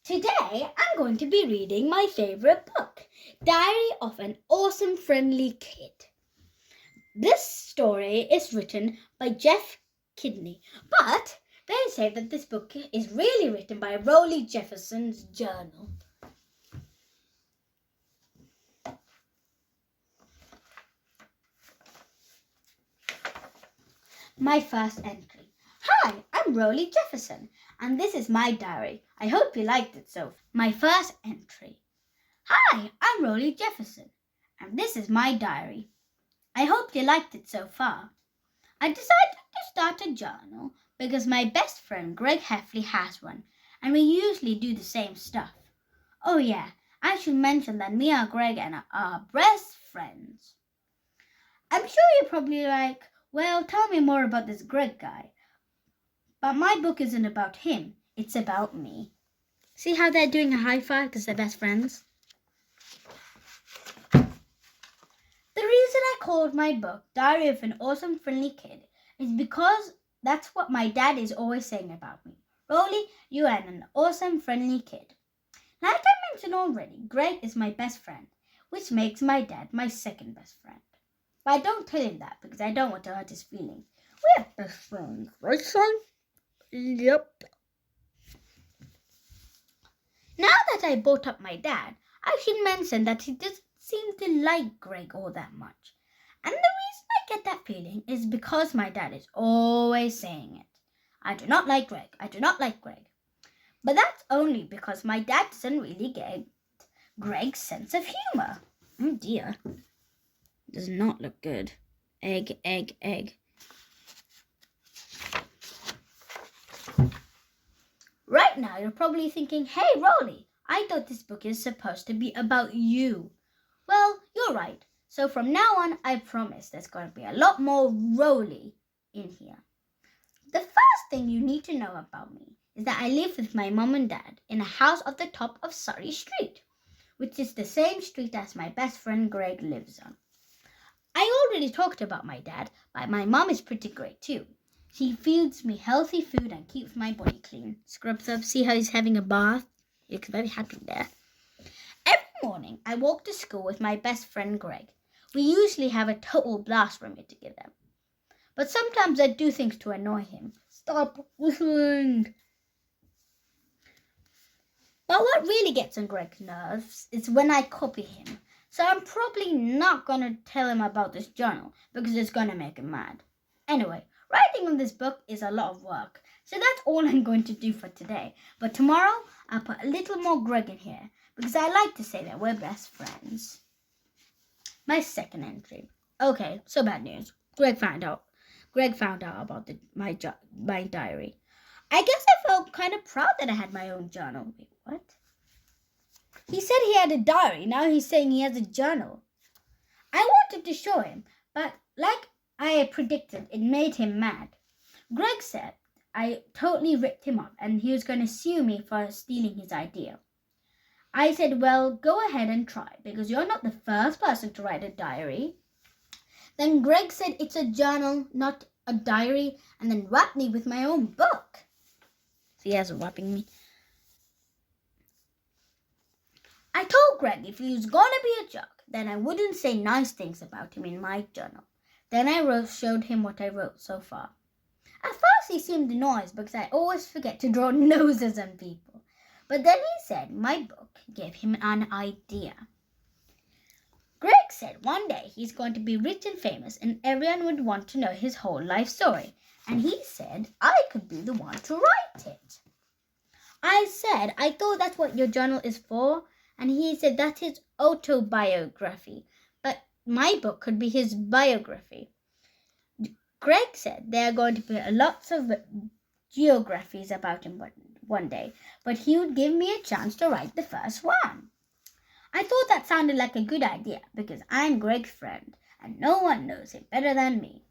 Today I'm going to be reading my favorite book, Diary of an Awesome Friendly Kid. This story is written by Jeff Kidney, but they say that this book is really written by Rowley Jefferson's journal. My first entry. Hi, I'm Rowley Jefferson, and this is my diary. I hope you liked it so far. My first entry. Hi, I'm Rowley Jefferson, and this is my diary. I hope you liked it so far. I decided to start a journal because my best friend Greg Heffley has one, and we usually do the same stuff. Oh yeah, I should mention that me and Greg are best friends. I'm sure you're probably like, well, tell me more about this Greg guy. But my book isn't about him, it's about me. See how they're doing a high five because they're best friends? The reason I called my book Diary of an Awesome Friendly Kid is because that's what my dad is always saying about me. Rowley, you are an awesome friendly kid. Like I mentioned already, Greg is my best friend, which makes my dad my second best friend. But I don't tell him that because I don't want to hurt his feelings. We're best friends, right, son? Yep. Now that I brought up my dad, I should mention that he doesn't seem to like Greg all that much. And the reason I get that feeling is because my dad is always saying it. I do not like Greg. I do not like Greg. But that's only because my dad doesn't really get Greg's sense of humor. Oh dear. Does not look good. Egg, egg, egg. Right now you're probably thinking, hey Rowley, I thought this book is supposed to be about you. Well, you're right. So from now on, I promise there's going to be a lot more Rowley in here. The first thing you need to know about me is that I live with my mom and dad in a house at the top of Surrey Street, which is the same street as my best friend Greg lives on. I already talked about my dad, but my mom is pretty great too. She feeds me healthy food and keeps my body clean. Scrubs up, see how he's having a bath? He looks very happy there. Every morning, I walk to school with my best friend Greg. We usually have a total blast from it together. But sometimes I do things to annoy him. Stop whistling! But what really gets on Greg's nerves is when I copy him. So I'm probably not going to tell him about this journal because it's going to make him mad. Anyway, writing on this book is a lot of work. So that's all I'm going to do for today. But tomorrow, I'll put a little more Greg in here because I like to say that we're best friends. My second entry. Okay, so bad news. Greg found out about my diary. I guess I felt kind of proud that I had my own journal. Wait, what? He said he had a diary. Now he's saying he has a journal. I wanted to show him, but like I predicted, it made him mad. Greg said I totally ripped him off and he was going to sue me for stealing his idea. I said, well, go ahead and try because you're not the first person to write a diary. Then Greg said it's a journal, not a diary, and then whapped me with my own book. See, he has whapping me. I told Greg if he was going to be a jerk, then I wouldn't say nice things about him in my journal. Then I showed him what I wrote so far. At first he seemed annoyed because I always forget to draw noses on people. But then he said my book gave him an idea. Greg said one day he's going to be rich and famous and everyone would want to know his whole life story. And he said I could be the one to write it. I said, I thought that's what your journal is for. And he said that's his autobiography. But my book could be his biography. Greg said there are going to be lots of geographies about him one day, but he would give me a chance to write the first one. I thought that sounded like a good idea because I'm Greg's friend and no one knows him better than me.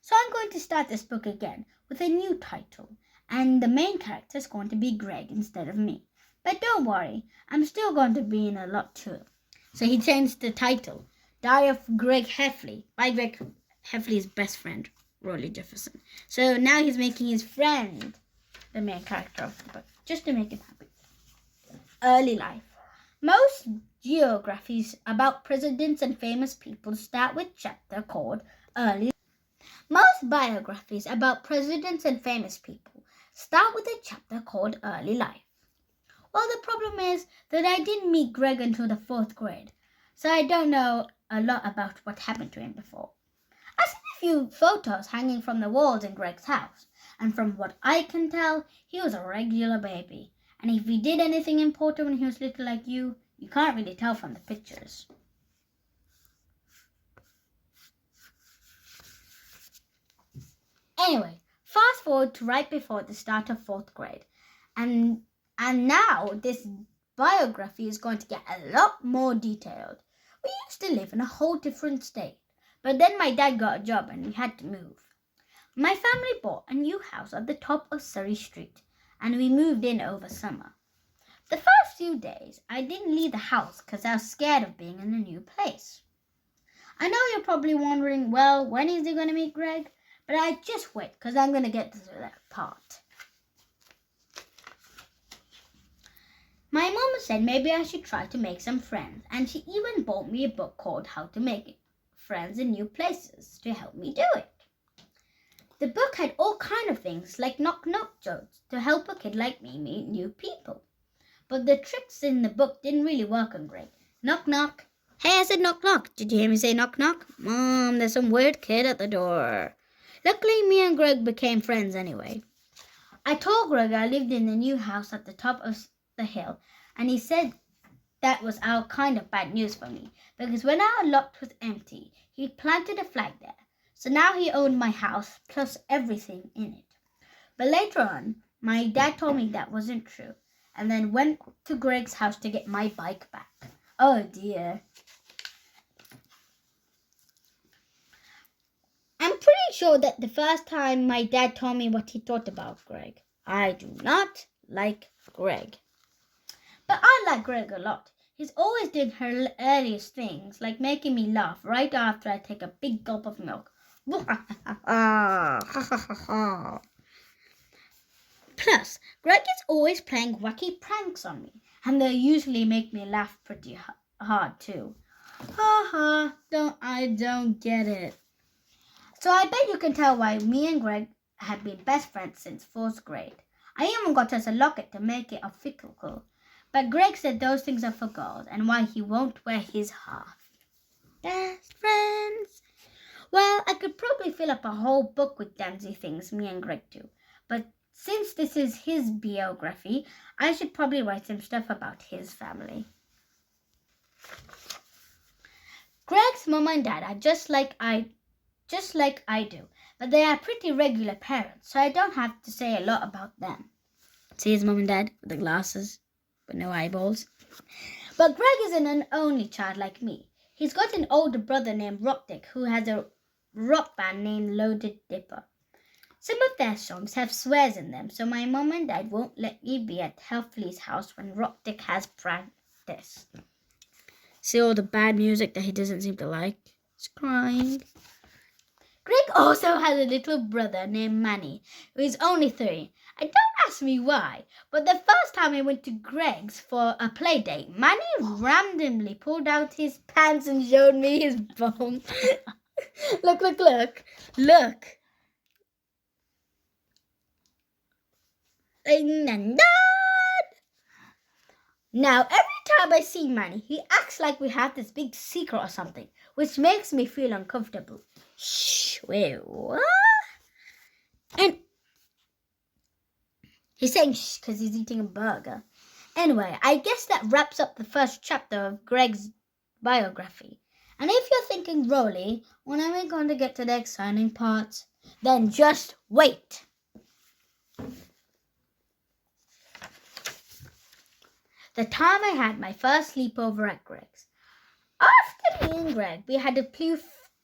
So I'm going to start this book again with a new title, and the main character is going to be Greg instead of me. But don't worry, I'm still going to be in a lot too. So he changed the title, Diary of Greg Heffley, by Greg Heffley's best friend, Rowley Jefferson. So now he's making his friend the main character of the book, just to make him happy. Early life. Most biographies about presidents and famous people start with a chapter called Early. Most biographies about presidents and famous people start with a chapter called Early Life. Well, the problem is that I didn't meet Greg until the 4th grade, so I don't know a lot about what happened to him before. I see a few photos hanging from the walls in Greg's house, and from what I can tell, he was a regular baby. And if he did anything important when he was little like you can't really tell from the pictures. Anyway, fast forward to right before the start of 4th grade, and now this biography is going to get a lot more detailed. We used to live in a whole different state, but then my dad got a job and we had to move. My family bought a new house at the top of Surrey Street, and we moved in over summer. The first few days, I didn't leave the house because I was scared of being in a new place. I know you're probably wondering, well, when is he going to meet Greg? But I just wait because I'm going to get to that part. My mom said maybe I should try to make some friends, and she even bought me a book called How to Make Friends in New Places to help me do it. The book had all kinds of things like knock-knock jokes to help a kid like me meet new people. But the tricks in the book didn't really work on Greg. Knock-knock. Hey, I said knock-knock. Did you hear me say knock-knock? Mom, there's some weird kid at the door. Luckily, me and Greg became friends anyway. I told Greg I lived in the new house at the top of the hill, and he said that was our kind of bad news for me, because when our lot was empty, he planted a flag there. So now he owned my house plus everything in it. But later on, my dad told me that wasn't true, and then went to Greg's house to get my bike back. Oh dear. I'm pretty sure that the first time my dad told me what he thought about Greg. I do not like Greg. But I like Greg a lot. He's always doing hilarious things, like making me laugh right after I take a big gulp of milk. Plus, Greg is always playing wacky pranks on me, and they usually make me laugh pretty hard too. I don't get it. So I bet you can tell why me and Greg have been best friends since 4th grade. I even got us a locket to make it official. But Greg said those things are for girls and why he won't wear his half. Best friends. Well, I could probably fill up a whole book with dancey things me and Greg do. But since this is his biography, I should probably write some stuff about his family. Greg's mom and dad are just like I do, but they are pretty regular parents, so I don't have to say a lot about them. See his mom and dad with the glasses, but no eyeballs. But Greg isn't an only child like me. He's got an older brother named Rockdick who has a rock band named Loaded Dipper. Some of their songs have swears in them, so my mom and dad won't let me be at Helfley's house when Rockdick has practice. See all the bad music that he doesn't seem to like? He's crying. Greg also has a little brother named Manny, who is only 3. And don't ask me why, but the first time I went to Greg's for a play date, Manny randomly pulled out his pants and showed me his bum. Look. Now, every time I see Manny, he acts like we have this big secret or something, which makes me feel uncomfortable. Shh, wait, what? And he's saying shh because he's eating a burger. Anyway, I guess that wraps up the first chapter of Greg's biography. And if you're thinking, Rolly, when am I going to get to the exciting parts? Then just wait. The time I had my first sleepover at Greg's. After me and Greg, we had a few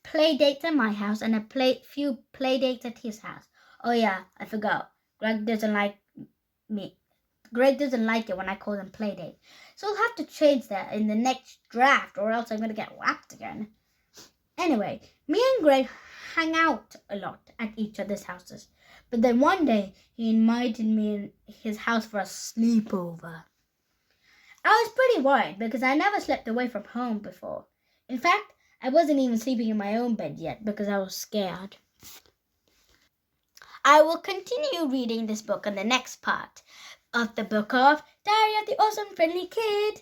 play dates at my house and few play dates at his house. Oh yeah, I forgot. Greg doesn't like it when I call them play date. So I'll have to change that in the next draft or else I'm going to get whacked again. Anyway, me and Greg hang out a lot at each other's houses. But then one day he invited me in his house for a sleepover. I was pretty worried because I never slept away from home before. In fact, I wasn't even sleeping in my own bed yet because I was scared. I will continue reading this book in the next part of the book of Diary of the Awesome Friendly Kid.